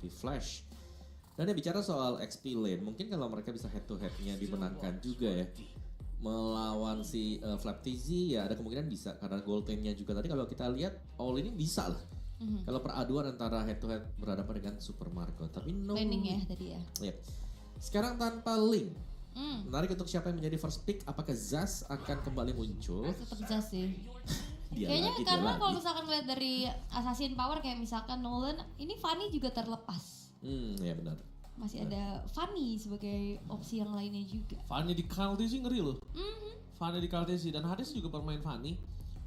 IP Flash. Dan dia bicara soal XP lane, mungkin kalau mereka bisa head to headnya dimenangkan juga ya. Melawan si Flap TZ ya ada kemungkinan bisa karena gold lane-nya juga tadi kalau kita lihat all ini bisa lah. Kalau peraduan antara head to head berhadapan dengan Super Marco, tapi no. Laning ya tadi ya. Yep. Sekarang tanpa Link. Menarik untuk siapa yang menjadi first pick, apakah Zaz akan kembali muncul? Tetap Zaz sih. Dia Kayaknya lagi, dia karena lagi. kalau misalkan lihat dari Assassin Power kayak misalkan Nolan, ini Fanny juga terlepas. Ya benar. Masih ada Fanny sebagai opsi yang lainnya juga. Fanny di Kaltesi ngeri loh. Fanny di Kaltesi dan Hades juga bermain Fanny.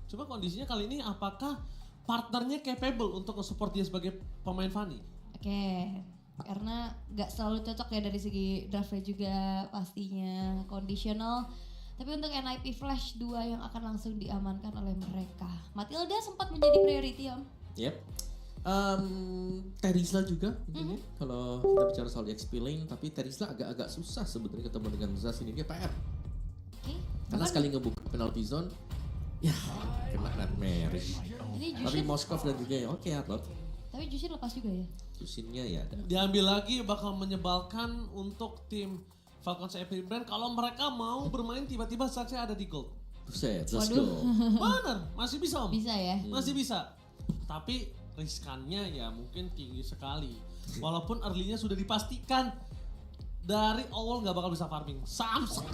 Cuma kondisinya kali ini apakah partnernya capable untuk nge-support dia sebagai pemain Fanny? Oke. Karena nggak selalu cocok ya dari segi draftnya juga pastinya conditional. Tapi untuk NIP Flash 2 yang akan langsung diamankan oleh mereka. Matilda sempat menjadi priority Om. Yep. Terizla juga mungkin ya. Kalau kita bicara soal XP lane, tapi Terizla agak-agak susah sebetulnya ketemu dengan Zaz ini dia PR. Oke. Karena sekali ngebuka penalty zone, ya kena nightmare. Ini Tapi Jushin, Moskov dan juga ya oke Arlot. tapi Jushin lepas juga ya. Jusinnya ya ada. Diambil lagi bakal menyebalkan untuk tim Falcons Epic Brand kalau mereka mau bermain tiba-tiba saja ada di gold. Buset, let's Waduh. go. Bener, masih bisa Om. Bisa ya. Masih bisa. Tapi riskannya ya mungkin tinggi sekali. Walaupun early-nya sudah dipastikan dari awal nggak bakal bisa farming. Samsung.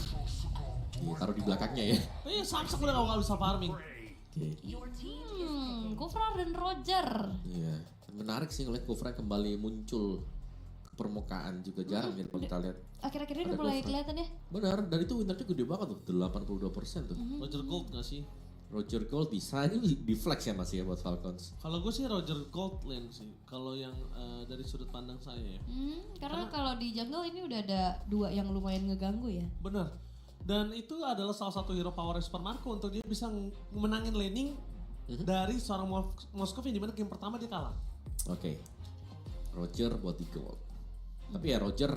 Iya, taruh di belakangnya ya. Samsung udah nggak bakal bisa farming. Oke. Kufra dan Roger. Iya, menarik sih ngeliat Kufra kembali muncul ke permukaan juga jarang ya kalau kita lihat. Akhir-akhir ini Ada udah mulai Kufra. kelihatan ya. Benar, dan itu winternya gede banget tuh, 82% tuh. Roger Gold nggak sih? Roger Gold bisa, ini di flex ya masih ya buat Falcons. Kalau gue sih Roger Gold lane sih. Kalau yang dari sudut pandang saya ya. Karena kalau di jungle ini udah ada 2 yang lumayan ngeganggu ya. Benar. Dan itu adalah salah satu hero power Super Marco untuk dia bisa menangin laning dari seorang Moskov yang dimana game pertama dia kalah. Oke, Roger buat di Gold. Tapi ya Roger,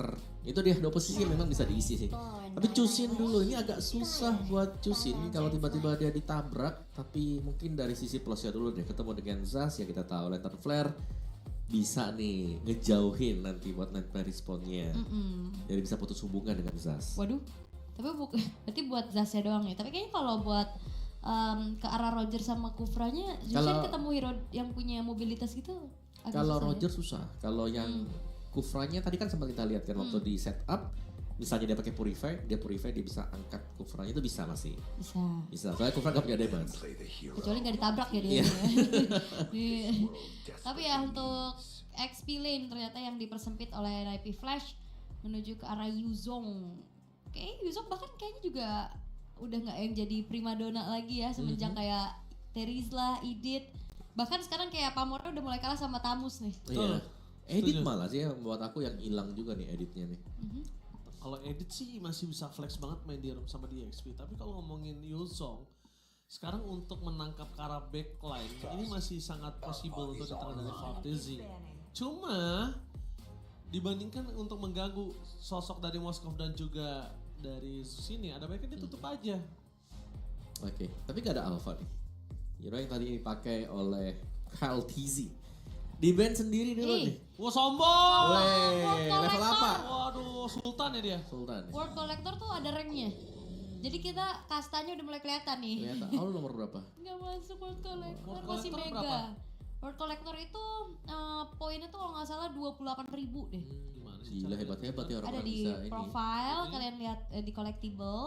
itu dia dua posisi yang memang bisa diisi sih. Tapi Cusin dulu, ini agak susah buat Cusin kalau tiba-tiba dia ditabrak. Tapi mungkin dari sisi plusnya dulu deh, ketemu dengan Zaz ya kita tahu Lantern Flare bisa nih ngejauhin nanti buat nightmare respawnnya. Jadi bisa putus hubungan dengan Zaz. Waduh. Tapi berarti buat Zasya doang ya. Tapi kayaknya kalau buat ke arah Roger sama Kufranya, Jushin Kalau- ketemu hero yang punya mobilitas gitu. agak Kalau susah ya. Roger susah, kalau yang Kufranya tadi kan sempat kita lihat kan waktu di setup, misalnya dia pakai Purify, dia bisa angkat Kufranya itu bisa masih. Bisa, soalnya Kufra gak punya damage. Kecuali gak ditabrak ya dia. Iya. Iya. Tapi ya untuk XP lane ternyata yang dipersempit oleh NIP Flash menuju ke arah Yuzong. Oke, Yuzong bahkan kayaknya juga udah gak yang jadi primadona lagi ya semenjak kayak Terizla, Edith. Bahkan sekarang kayak Pamora udah mulai kalah sama Tamus nih. Iya. Edit Setuju. malah sih yang buat aku yang hilang juga nih editnya nih. Kalau edit sih masih bisa flex banget main di room sama di XP. Tapi kalau ngomongin Yuzong, sekarang untuk menangkap ke arah backline ini masih sangat possible untuk datang dari Fantasy. Cuma dibandingkan untuk mengganggu sosok dari Moskov dan juga dari sini, ada baiknya dia tutup aja. Oke, tapi gak ada alpha nih. Hero yang tadi dipakai oleh Kyle TZ. Di band sendiri dulu nih. Wah sombong! Weh, level apa? Waduh, Sultan ya dia. Sultan. World Collector tuh ada ranknya. Jadi kita kastanya udah mulai kelihatan nih. Ternyata, lu nomor berapa? Nggak masuk World Collector, World masih Collector mega. berapa? World Collector itu poinnya tuh kalau nggak salah 28.000 deh. Gimana sih? Gila caranya? hebat-hebat ya Ada orang-orang di bisa ini. profile, kalian lihat di collectible.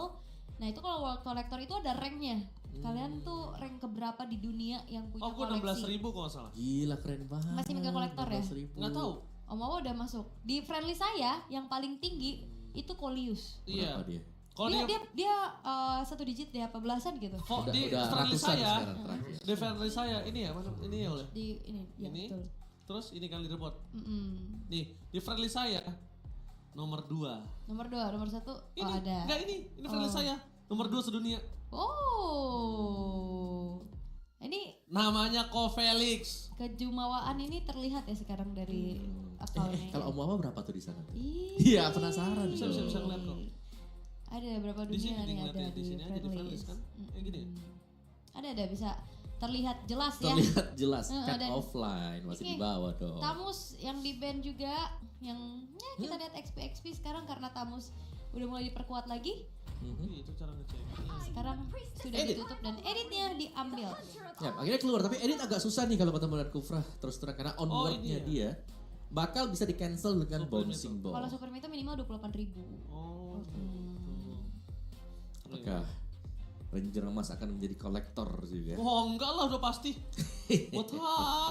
Nah itu kalau World Collector itu ada ranknya. Kalian tuh rank keberapa di dunia yang punya Oh gue koleksi. 16.000 kalau nggak salah. Gila keren banget. Masih mega kolektor ya? 16.000. Nggak tahu. Om Wawa udah masuk. Di friendly saya yang paling tinggi itu Kolius. Iya. Berapa dia? Kalau Dia, dia, dia 1 digit deh apa belasan gitu. kok Udah- di udah friendly ratusan saya, sekarang terakhir. di friendly saya ini ya, mana ini ya oleh. Di ini, ya Ini. betul. Terus ini kan leaderboard. Mm-mm. Nih, di friendly saya nomor 2. Nomor 2, nomor 1 Ini, oh ada. enggak ini friendly saya. Nomor 2 sedunia. Oh. Ini Namanya Ko Felix. kejumawaan ini terlihat ya sekarang dari akunnya. Kalau Om Wawa berapa tuh di sana? Ih. Iya, penasaran. Bisa ngeliat kok. Ada berapa Di dunia sini nih ngeliatnya, ada di sini aja di friendly kan. Kayak gini ya. Ada bisa. terlihat jelas ya. Terlihat jelas, cut Dan offline masih ini di bawah dong. Tamus yang di band juga, yang kita lihat XP sekarang karena Tamus udah mulai diperkuat lagi. Itu cara ngeceknya. Sekarang sudah Edit. ditutup dan editnya diambil. Ya, akhirnya keluar, tapi edit agak susah nih kalau ketemu dengan Kufra terus terang karena onboardnya ini ya? dia bakal bisa di cancel dengan Super bouncing Kalau ball. Super Mito minimal 28.000. Oh, gitu. Apakah Ranger Emas akan menjadi kolektor juga? Oh enggak lah udah pasti.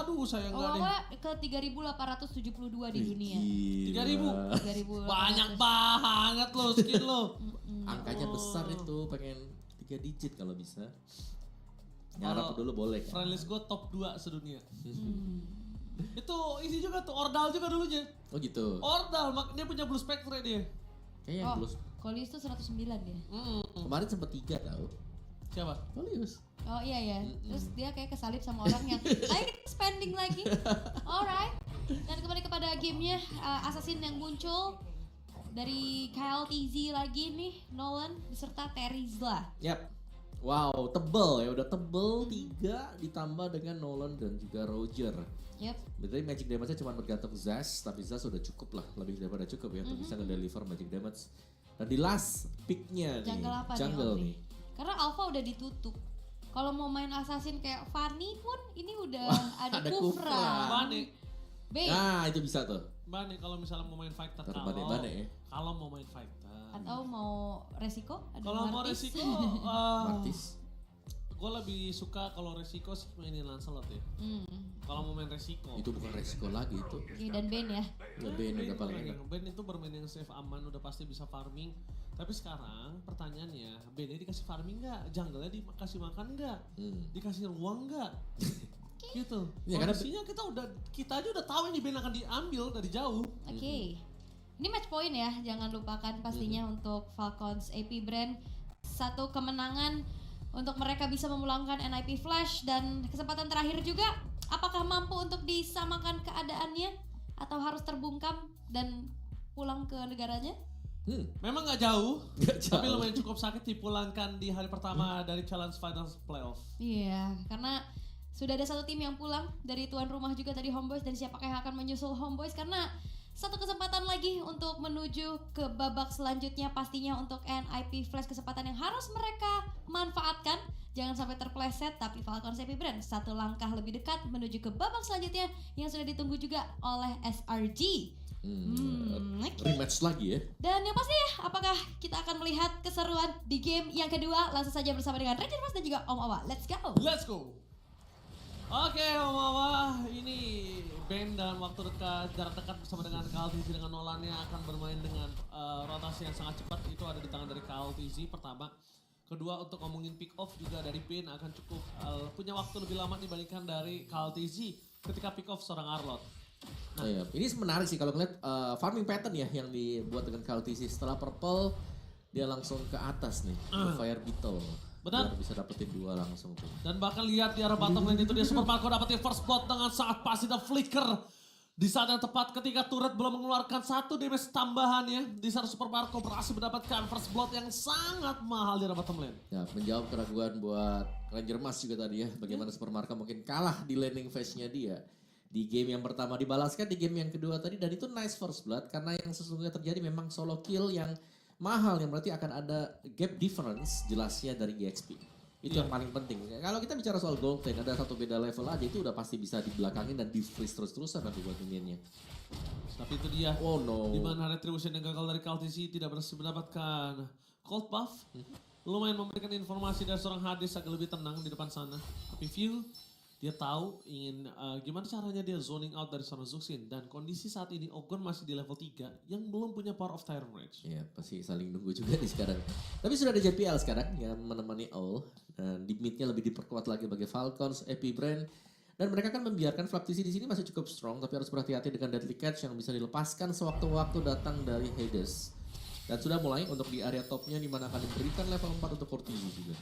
Aduh saya enggak deh. Ke 3.872 di dunia. Gila. 3.000. 3.800. Banyak banget lo skin lo. Angkanya Oh. besar itu, pengen 3 digit kalau bisa. Nyarap dulu boleh kan? Friendlist gue top 2 sedunia. Itu isi juga tuh Ordal juga dulunya. Oh gitu. Ordal dia punya Blue Spectre dia. Kayaknya yang plus. Kolius tuh 109 dia. Kemarin sempat 3 tau. Siapa? Kolius. Oh iya ya. Terus dia kayak kesalip sama orang yang ayo kita spending lagi. Alright. Dan kembali kepada gamenya Assassin yang muncul dari Kyle TZ lagi nih, Nolan beserta Terizla. Yap. Wow, tebel ya, udah tebel 3 ditambah dengan Nolan dan juga Roger. Yep. Berarti magic damage-nya cuma bergantung Zaz, tapi Zaz sudah cukup lah, lebih daripada cukup ya untuk bisa nge-deliver magic damage. Dan di last pick-nya nih, Jungle apa jungle nih? nih. Karena Alpha udah ditutup. Kalau mau main Assassin kayak Fanny pun ini udah ada ada Kufra. Kufra. Bane. B. Nah, itu bisa tuh. Bane kalau misalnya mau main fighter. Taruh Bane ya. Kalau mau main fighter. Atau mau resiko? Ada Kalau mau Martis. resiko, Martis. gue lebih suka kalau resiko sih mainin Lancelot ya. Kalau mau main resiko. Itu bukan resiko lagi itu. Oke, dan Ben ya. Lebih udah paling enak. Ben itu bermain yang safe aman udah pasti bisa farming. Tapi sekarang pertanyaannya, Ben dikasih farming nggak? Jungle-nya dikasih makan nggak? Dikasih ruang nggak? Gitu. Ya, karena Kondisinya kita aja udah tahu ini Ben akan diambil dari jauh. Oke. Ini match point ya, jangan lupakan pastinya untuk Falcons AP Brand. Satu kemenangan untuk mereka bisa memulangkan NIP Flash dan kesempatan terakhir juga apakah mampu untuk disamakan keadaannya atau harus terbungkam dan pulang ke negaranya? Memang nggak jauh, Nggak jauh. tapi lumayan cukup sakit dipulangkan di hari pertama dari Challenge Finals Playoff. Iya, karena sudah ada satu tim yang pulang dari tuan rumah juga tadi Homeboys dan siapakah yang akan menyusul Homeboys karena satu kesempatan lagi untuk menuju ke babak selanjutnya pastinya untuk NIP Flash kesempatan yang harus mereka manfaatkan. Jangan sampai terpleset tapi Falcons AP Brand satu langkah lebih dekat menuju ke babak selanjutnya yang sudah ditunggu juga oleh SRG. Oke. Rematch lagi ya. Dan yang pasti ya, apakah kita akan melihat keseruan di game yang kedua? Langsung saja bersama dengan Ranger Mas dan juga Om Awa. Let's go! Let's go. Oke, Om Awa, ini Ben dalam waktu dekat, jarak dekat bersama dengan KLTZ dengan Nolan yang akan bermain dengan rotasi yang sangat cepat. Itu ada di tangan dari KLTZ pertama. Kedua, untuk ngomongin pick off juga dari Ben akan cukup punya waktu lebih lama dibandingkan dari KLTZ ketika pick off seorang Arlot. Nah, iya. Ini menarik sih kalau ngeliat farming pattern ya yang dibuat dengan KLTC. Setelah purple dia langsung ke atas nih, ke Fire Beetle. Benar. Biar bisa dapetin 2 langsung tuh. Dan bahkan lihat di arah bottom lane itu dia Super Marco dapetin first blood dengan sangat pasti dan flicker. Di saat yang tepat ketika turret belum mengeluarkan 1 damage tambahannya. Di saat Super Marco berhasil mendapatkan first blood yang sangat mahal di arah bottom lane. Ya, menjawab keraguan buat Ranger Mas juga tadi ya. Bagaimana Super Marka mungkin kalah di landing phase-nya dia. Di game yang pertama dibalaskan, di game yang kedua tadi. Dan itu nice first blood. Karena yang sesungguhnya terjadi memang solo kill yang mahal. Yang berarti akan ada gap difference jelasnya dari EXP. Itu yang paling penting. Kalau kita bicara soal gold lane, ada satu beda level aja. Itu udah pasti bisa dibelakangin dan di-freeze terus-terusan nanti buat minion-nya. Tapi itu dia. Oh no. Di mana Retribution yang gagal dari KLTC tidak berhasil mendapatkan cold buff. Lumayan memberikan informasi dari seorang Hades agak lebih tenang di depan sana. Tapi View, dia tahu ingin gimana caranya dia zoning out dari seorang Zuxin. Dan kondisi saat ini Ogon masih di level 3 yang belum punya Power of Tyrant Rage. Ya pasti saling nunggu juga nih sekarang. Tapi sudah ada JPL sekarang yang menemani All. Dan di mid-nya lebih diperkuat lagi bagi Falcons, AP Brand. Dan mereka kan membiarkan Flaptisi di sini masih cukup strong. Tapi harus berhati-hati dengan Deadly Catch yang bisa dilepaskan sewaktu-waktu datang dari Hades. Dan sudah mulai untuk di area topnya di mana akan diberikan level 4 untuk Cortizi juga.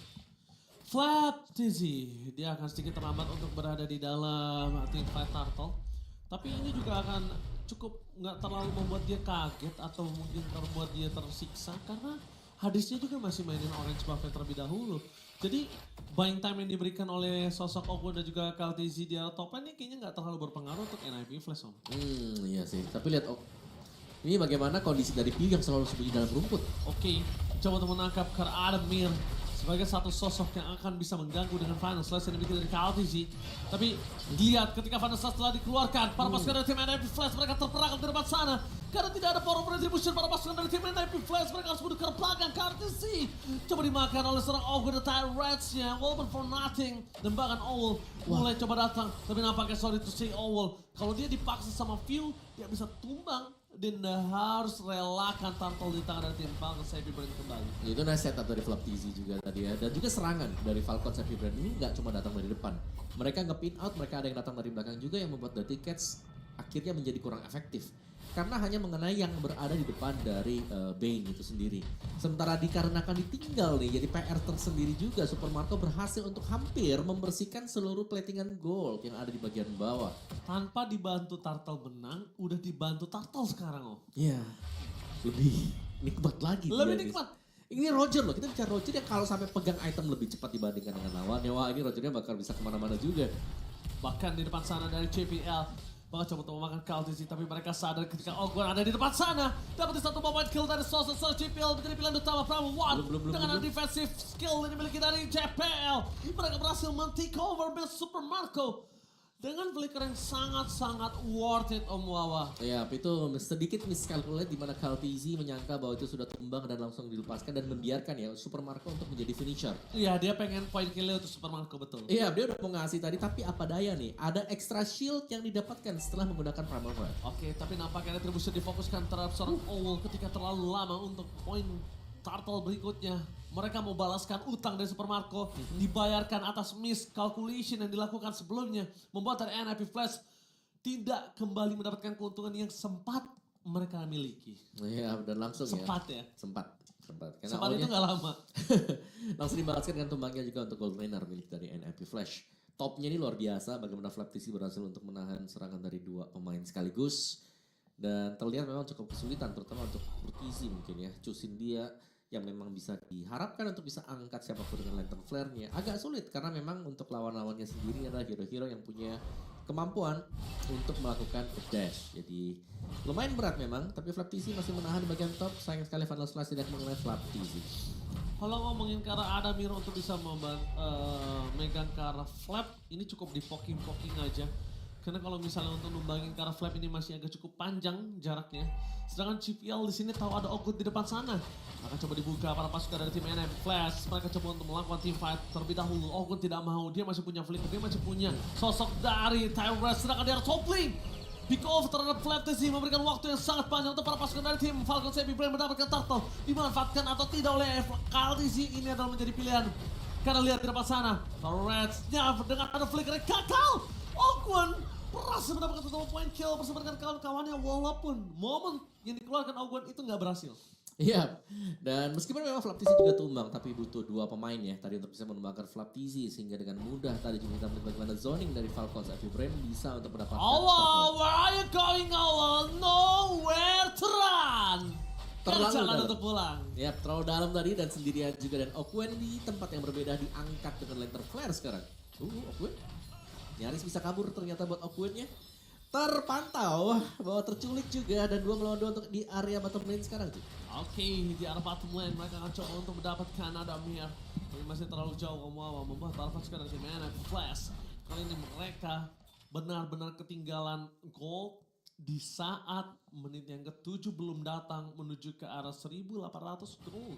Flaptisi, dia akan sedikit terlambat untuk berada di dalam teamfight Turtle. Tapi ini juga akan cukup nggak terlalu membuat dia kaget atau mungkin membuat dia tersiksa karena Hadesnya juga masih mainin Orange Buff terlebih dahulu. Jadi buying time yang diberikan oleh sosok Ogun dan juga KLTZ di arah top lane ini kayaknya nggak terlalu berpengaruh untuk NIP Flash Om. Iya sih. Tapi lihat ini bagaimana kondisi dari Piu yang selalu sembunyi dalam rumput. Oke, coba untuk menangkap Adamir sebagai satu sosok yang akan bisa mengganggu dengan Final Slash yang dimiliki dari KLTZ. Tapi lihat ketika Final Slash telah dikeluarkan, para pasukan dari tim NIP Flash mereka terperangkap di depan sana. Karena tidak ada power retribution para pasukan dari tim NIP Flash, mereka harus mundur ke belakang. KLTZ coba dimakan oleh seorang Ogun the Tyrants-nya, walaupun for nothing. Dan bahkan Owl mulai coba datang, tapi nampaknya sorry to say Owl. Kalau dia dipaksa sama View, dia bisa tumbang. Dan harus relakan Turtle di tangan dari tim Falcon Savvy Brand kembali. Itu nice setup dari Flaptizi juga tadi ya. Dan juga serangan dari Falcon Savvy Brand ini nggak cuma datang dari depan. Mereka nge-pin out, mereka ada yang datang dari belakang juga yang membuat Dirty Cats akhirnya menjadi kurang efektif. Karena hanya mengenai yang berada di depan dari Bane itu sendiri. Sementara dikarenakan ditinggal nih, jadi PR tersendiri juga. Super Marco berhasil untuk hampir membersihkan seluruh platingan gold yang ada di bagian bawah. Tanpa dibantu Turtle menang, udah dibantu Turtle sekarang oh. Iya, lebih nikmat lagi. Lebih dia, nikmat. Ini Roger loh, kita bicara Roger yang kalau sampai pegang item lebih cepat dibandingkan dengan lawannya. Wah ini Rogernya bakal bisa kemana-mana juga. Bahkan di depan sana dari JPL. Bakal coba untuk memakan KLTZ, tapi mereka sadar ketika Ogun ada di depan sana. Dapat satu moment kill dari sosok JPL menjadi pilihan utama Pramu One. Dengan defensive skill yang dimiliki dari JPL. Mereka berhasil men-take over build Super Marco. Dengan flicker yang sangat-sangat worth it Om Wawa. Ya, itu sedikit miscalculate di mana KLTZ menyangka bahwa itu sudah tumbang dan langsung dilepaskan dan membiarkan ya Super Marco untuk menjadi finisher. Iya, dia pengen point kill untuk Super Marco betul. Iya, dia udah mau ngasih tadi tapi apa daya nih? Ada extra shield yang didapatkan setelah menggunakan Primal Breath. Oke, tapi nampaknya retribusi difokuskan terhadap seorang Owl ketika terlalu lama untuk poin Turtle berikutnya. Mereka mau balaskan utang dari Super Marco, dibayarkan atas miscalculation yang dilakukan sebelumnya. Membuat dari NIP Flash tidak kembali mendapatkan keuntungan yang sempat mereka miliki. Iya, dan langsung Sempat ya? Sempat. Karena Sempat itu gak lama. langsung dibalaskan dengan tumbangnya juga untuk gold laner milik dari NIP Flash. Topnya ini luar biasa bagaimana Flaptizi berhasil untuk menahan serangan dari dua pemain sekaligus. Dan terlihat memang cukup kesulitan terutama untuk Flaptizi mungkin ya. Cusin dia yang memang bisa diharapkan untuk bisa angkat siapapun dengan lantern flare-nya. Agak sulit karena memang untuk lawan-lawannya sendiri adalah hero-hero yang punya kemampuan untuk melakukan dash. Jadi lumayan berat memang, tapi Flaptizi masih menahan di bagian top. Sayang sekali Final Slash tidak mengenai Flaptizi. Kalau ngomongin ke arah Adamir untuk bisa megang ke arah Flap, ini cukup di poking-poking aja. Karena kalau misalnya untuk numbangin ke arah Flap ini masih agak cukup panjang jaraknya. Sedangkan CPL di sini tahu ada Ogun di depan sana. Akan coba dibuka para pasukan dari tim NIP Flash. Mereka coba untuk melakukan team fight terlebih dahulu. Ogun tidak mau, dia masih punya flicker, dia masih punya sosok dari Tyrants. Sedangkan di arah top lane. Pick off terhadap Flaptizi memberikan waktu yang sangat panjang untuk para pasukan dari tim Falcon Savvy Brand mendapatkan Turtle. Dimanfaatkan atau tidak oleh KLTZ, ini adalah menjadi pilihan. Karena lihat di depan sana, Reds-nya dengan ada flicker gagal. Ogun berhasil mendapatkan satu poin kill bersama dengan kawan-kawannya walaupun momen yang dikeluarkan Ogun itu nggak berhasil. Iya, dan meskipun memang Flaptizi juga tumbang, tapi butuh dua pemain ya tadi untuk bisa menumbangkan Flaptizi sehingga dengan mudah tadi juga kita melihat bagaimana zoning dari Falcon Savvy Brand bisa untuk mendapatkan. Awal, where are you going Awal? Nowhere to run. Terlalu jalan dalam untuk pulang. Ya, terlalu dalam tadi dan sendirian juga dan Okwen di tempat yang berbeda diangkat dengan lantern flare sekarang. Okwen nyaris bisa kabur ternyata buat Okwennya. Terpantau bahwa terculik juga dan 2 melawan 2 untuk di area bottom lane sekarang tuh. Oke, di arah bottom lane mereka akan coba untuk mendapatkan Adamir. Tapi masih terlalu jauh membuat para pasukan dari NIP Flash. Kali ini mereka benar-benar ketinggalan gold di saat menit yang ke-7 belum datang menuju ke arah 1.800 gold.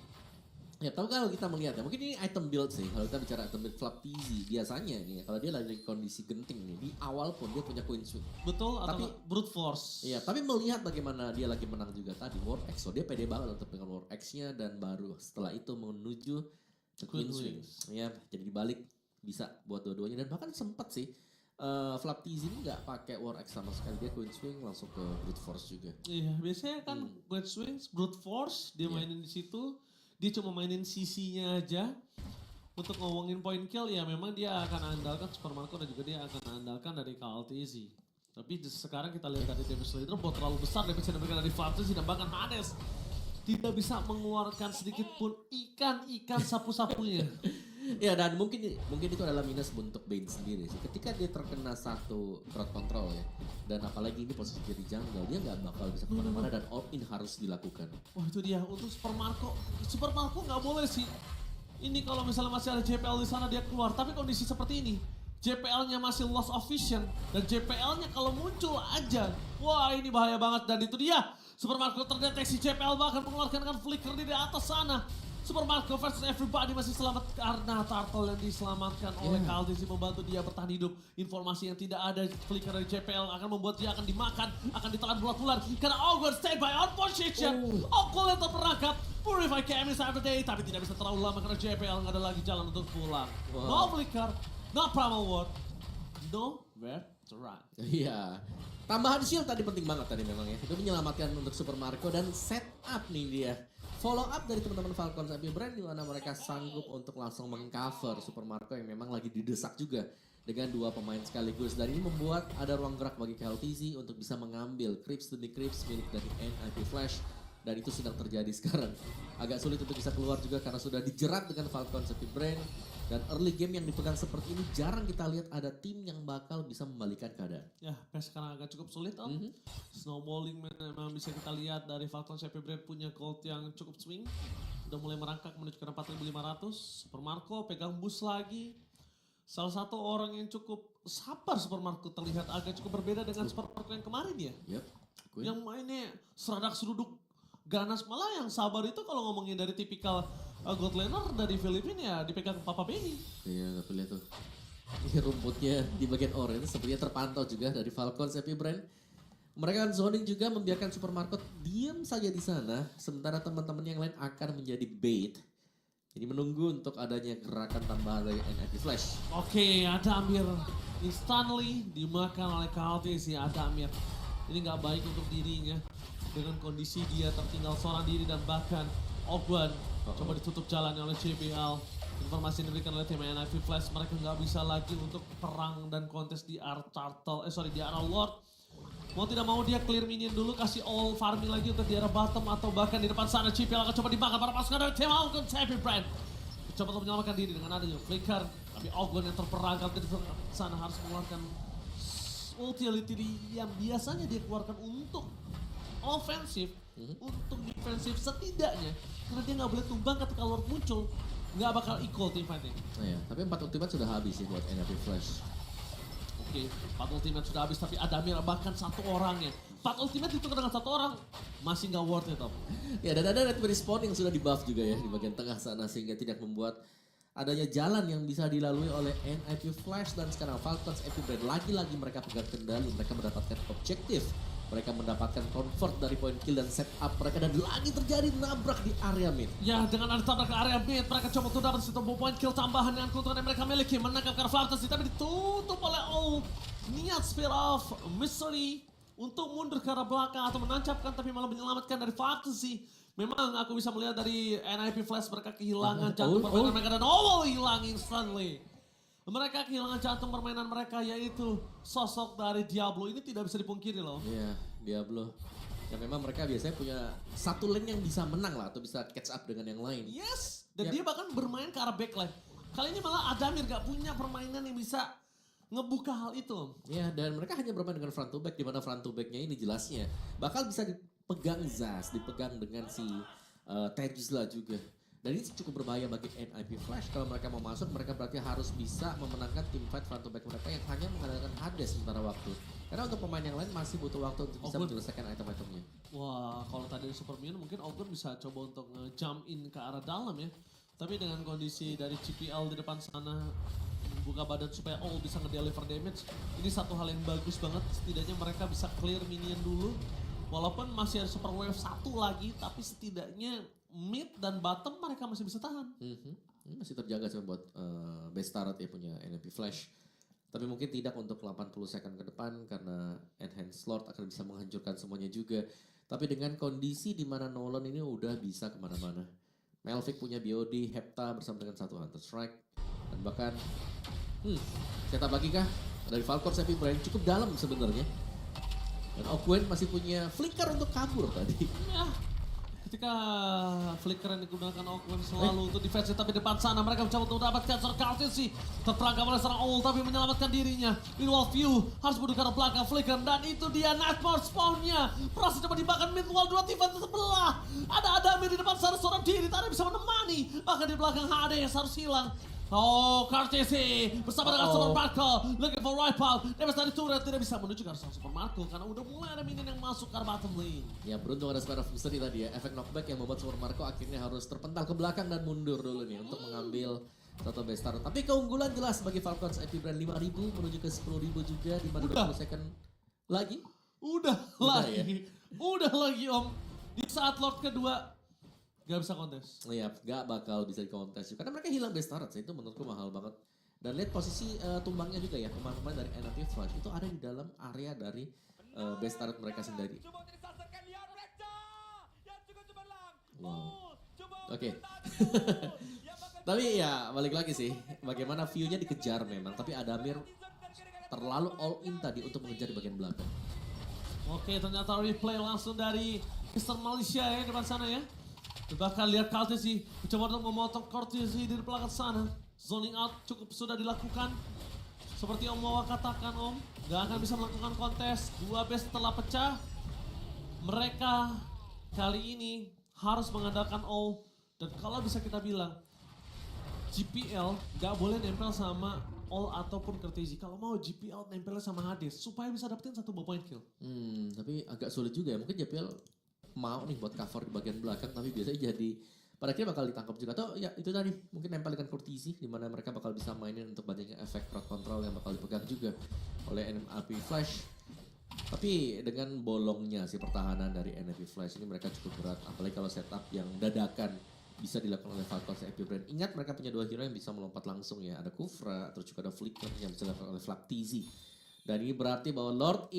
Ya, tahu kalau kita melihat ya, mungkin ini item build sih. Kalau kita bicara item build Flaptizi, biasanya nih, kalau dia lagi kondisi genting nih, di awal pun dia punya Queen Swing. Betul, Tapi atau brute force. Iya, tapi melihat bagaimana dia lagi menang juga tadi War X, so dia pede banget untuk dengan War X-nya dan baru setelah itu menuju ke Queen Swing. Ya, jadi dibalik bisa buat dua-duanya dan bahkan sempat sih Flaptizi ini nggak pakai War X sama sekali, dia Queen Swing langsung ke brute force juga. Iya, biasanya kan Queen Swing, brute force dia mainin di situ. Dia cuma mainin CC-nya aja. Untuk ngomongin point kill ya memang dia akan andalkan Super Marco dan juga dia akan andalkan dari KLTZ. Tapi sekarang kita lihat dari damage leader buat terlalu besar damage yang diberikan dari Flaptizi dan bahkan Hades tidak bisa mengeluarkan sedikit pun ikan-ikan sapu-sapunya. Ya dan mungkin itu adalah minus untuk Bane sendiri sih. Ketika dia terkena satu crowd control ya, dan apalagi ini posisi jadi jungle, dia nggak bakal bisa kemana-mana dan all in harus dilakukan. Wah itu dia untuk Super Marco nggak boleh sih. Ini kalau misalnya masih ada JPL di sana dia keluar, tapi kondisi seperti ini, JPL-nya masih loss of vision dan JPL-nya kalau muncul aja, wah ini bahaya banget dan itu dia. Super Marco terdeteksi JPL bahkan mengeluarkan kan flicker di atas sana. Super Marco versus everybody masih selamat karena Turtle yang diselamatkan oleh Kha'Zix membantu dia bertahan hidup. Informasi yang tidak ada flicker dari JPL akan membuat dia akan dimakan, akan ditelan bulat-bulat karena Ogwen stay by on position. Ogwen yang terperangkap. Purify KM inside the day tapi tidak bisa terlalu lama karena JPL nggak ada lagi jalan untuk pulang. No flicker, no primal ward, no where to run. Iya. Tambahan shield tadi penting banget tadi memang ya. Itu menyelamatkan untuk Super Marco dan setup nih dia. Follow up dari teman-teman Falcons Epic Brand di mana mereka sanggup untuk langsung mengcover Super Marco yang memang lagi didesak juga dengan dua pemain sekaligus. Dan ini membuat ada ruang gerak bagi KLTZ untuk bisa mengambil creeps demi creeps milik dari NIP Flash. Dan itu sedang terjadi sekarang. Agak sulit untuk bisa keluar juga karena sudah dijerat dengan Falcons Epic Brand. Dan early game yang dipegang seperti ini jarang kita lihat ada tim yang bakal bisa membalikan keadaan. Ya, PES sekarang agak cukup sulit Om. Snowballing memang bisa kita lihat dari Falcons Epic Brand punya gold yang cukup swing. Udah mulai merangkak menuju ke 4.500. Super Marco pegang boost lagi. Salah satu orang yang cukup sabar Super Marco terlihat agak cukup berbeda dengan Super Marco yang kemarin ya. Yep. Yang mainnya seradak seruduk ganas, malah yang sabar itu kalau ngomongin dari tipikal God laner dari Filipina ya dipegang Papa Benny. Iya, tapi lihat tuh. Ini rumputnya di bagian orange sepertinya terpantau juga dari Falcons Epic Brand. Mereka kan zoning juga membiarkan Super Marco diam saja di sana. Sementara teman-teman yang lain akan menjadi bait. Jadi menunggu untuk adanya gerakan tambahan dari NIP Flash. Oke, Adamir instantly dimakan oleh KLTC Adamir. Ini nggak baik untuk dirinya. Dengan kondisi dia tertinggal seorang diri dan bahkan Ogwen coba ditutup jalannya oleh JPL. Informasi yang diberikan oleh tim NIP Flash, mereka nggak bisa lagi untuk perang dan kontes di area Turtle, di area Lord. Mau tidak mau dia clear minion dulu, kasih all farming lagi untuk di area bottom atau bahkan di depan sana JPL akan coba dimakan para pasukan dari tim Falcons Epic Brand. Coba untuk menyelamatkan diri dengan adanya flicker, tapi Ogwen yang terperangkap di sana harus mengeluarkan utility yang biasanya dia keluarkan untuk ofensif, untuk defensif setidaknya karena dia nggak boleh tumbang ketika Lord muncul, nggak bakal equal team fight-nya. Nah ya, tapi 4 ultimate sudah habis sih buat NIP Flash. Oke, 4 ultimate sudah habis tapi Adamir bahkan satu orangnya. 4 ultimate ditukar dengan satu orang masih nggak worth it Om. Ya dan ada red respawn yang sudah di buff juga ya di bagian tengah sana sehingga tidak membuat adanya jalan yang bisa dilalui oleh NIP Flash dan sekarang Falcons Epic Brand lagi-lagi mereka pegang kendali, mereka mendapatkan objektif. Mereka mendapatkan convert dari point kill dan setup mereka dan lagi terjadi nabrak di area mid. Ya dengan ada tabrak ke area mid mereka coba untuk dapat satu point kill tambahan dengan keuntungan yang mereka miliki. Menangkap Carvalho tapi ditutup oleh niat Spear of Mystery untuk mundur ke arah belakang atau menancapkan tapi malah menyelamatkan dari Fantasy. Memang aku bisa melihat dari NIP Flash mereka kehilangan jantung permainan mereka dan hilang instantly. Mereka kehilangan jantung permainan mereka yaitu sosok dari Diablo. Ini tidak bisa dipungkiri loh. Iya, Diablo. Ya memang mereka biasanya punya satu lane yang bisa menang lah atau bisa catch up dengan yang lain. Yes, dan dia bahkan bermain ke arah backline. Kali ini malah Adamir gak punya permainan yang bisa ngebuka hal itu. Iya, dan mereka hanya bermain dengan front to back di mana front to backnya ini jelasnya bakal bisa dipegang Zaz, dipegang dengan si Tejla juga. Dan ini cukup berbahaya bagi NIP Flash. Kalau mereka mau masuk, mereka berarti harus bisa memenangkan tim fight front to back mereka yang hanya mengandalkan Hades sementara waktu. Karena untuk pemain yang lain masih butuh waktu untuk bisa menyelesaikan item-itemnya. Wah, kalau tadi Super Minion mungkin Ogwen bisa coba untuk nge-jump in ke arah dalam ya. Tapi dengan kondisi dari GPL di depan sana, buka badan supaya all bisa nge-deliver damage. Ini satu hal yang bagus banget, setidaknya mereka bisa clear minion dulu. Walaupun masih ada Super Wave 1 lagi, tapi setidaknya mid dan bottom mereka masih bisa tahan. Ini masih terjaga sih buat best start ya punya NIP Flash. Tapi mungkin tidak untuk 80 second ke depan karena Enhanced Lord akan bisa menghancurkan semuanya juga. Tapi dengan kondisi di mana Nolan ini udah bisa kemana-mana. Melvik punya BOD, Hepta bersama dengan satu Hunter Strike. Dan bahkan, setup lagi kah? Dari Falcons Epic Brand cukup dalam sebenarnya. Dan Ogwen masih punya flicker untuk kabur tadi. Ya, ketika flicker yang digunakan Auckland selalu untuk defense, tapi depan sana mereka mencoba untuk mendapatkan seorang Kaltesi. Terperangkap oleh seorang Owl tapi menyelamatkan dirinya. Meanwhile View harus mundur ke arah belakang flicker dan itu dia Nightmare spawnnya. Prasa coba dibakar meanwhile dua defense sebelah. Ada Adamir di depan sana seorang diri, tak ada yang bisa menemani. Bahkan di belakang Hades harus hilang. Oh, Kartesi bersama dengan Super Marco looking for right out. Davis dari turret tidak bisa menuju ke arah Super Marco karena udah mulai ada minion yang masuk ke arah bottom lane. Ya beruntung ada Spirit of Mystery tadi ya. Efek knockback yang membuat Super Marco akhirnya harus terpental ke belakang dan mundur dulu nih untuk mengambil satu base turret. Tapi keunggulan jelas bagi Falcons Epic Brand 5.000 menuju ke 10.000 juga di mana 20 second lagi. Udah lagi. Udah lagi Om. Di saat Lord kedua gak bisa kontes. Iya, gak bakal bisa dikontes. Karena mereka hilang base turret, itu menurutku mahal banget. Dan lihat posisi tumbangnya juga ya, pemain-pemain dari NLP Flash itu ada di dalam area dari base turret mereka sendiri. Wow. Oke. Tapi ya balik lagi sih, bagaimana view-nya dikejar memang. Tapi Adamir terlalu all in tadi untuk mengejar di bagian belakang. Oke, ternyata replay langsung dari Mr. Malaysia ya depan sana ya. Bahkan lihat Kaltesi mencoba untuk memotong Kaltesi di belakang sana. Zoning out cukup sudah dilakukan. Seperti Om Wawa katakan Om, gak akan bisa melakukan kontes. Dua base telah pecah. Mereka kali ini harus mengandalkan O. Dan kalau bisa kita bilang, GPL gak boleh nempel sama All ataupun Courtesy. Kalau mau GPL nempelnya sama Hades supaya bisa dapetin satu point kill. Tapi agak sulit juga ya. Mungkin JPL mau nih buat cover di bagian belakang, tapi biasanya jadi pada akhirnya bakal ditangkap juga. Atau ya itu tadi, mungkin nempel dengan Courtesy di mana mereka bakal bisa mainin untuk banyaknya efek crowd control yang bakal dipegang juga oleh NMP Flash. Tapi dengan bolongnya si pertahanan dari NMP Flash ini mereka cukup berat, apalagi kalau setup yang dadakan bisa dilakukan oleh Falcons Epic Brand. Ingat mereka punya dua hero yang bisa melompat langsung ya, ada Kufra, terus juga ada Flicker yang bisa dilakukan oleh Flactizi. Dan ini berarti bahwa Lord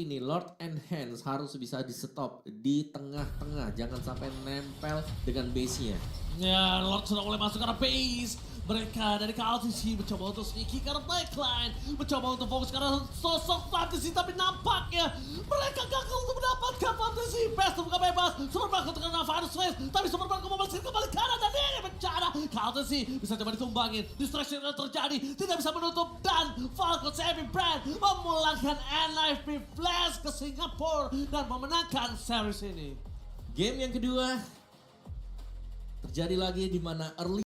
Enhance harus bisa di stop di tengah-tengah, jangan sampai nempel dengan base-nya. Ya, Lord sudah mulai masuk ke arah base. Mereka dari KLTC mencoba untuk sneaky ke arah backline. Mencoba untuk fokus ke arah sosok Fantasy, tapi nampaknya mereka gagal untuk mendapatkan Fantasy. Best buka bebas, Super Marco terkena Virus Race, tapi Super Marco memasukkan kembali kanan dan ini bencana. KLTC bisa coba ditumbangin, distraction yang terjadi, tidak bisa menutup dan Falcons Epic Brand memulangkan NIP Flash ke Singapura dan memenangkan series ini. Game yang kedua terjadi lagi di mana early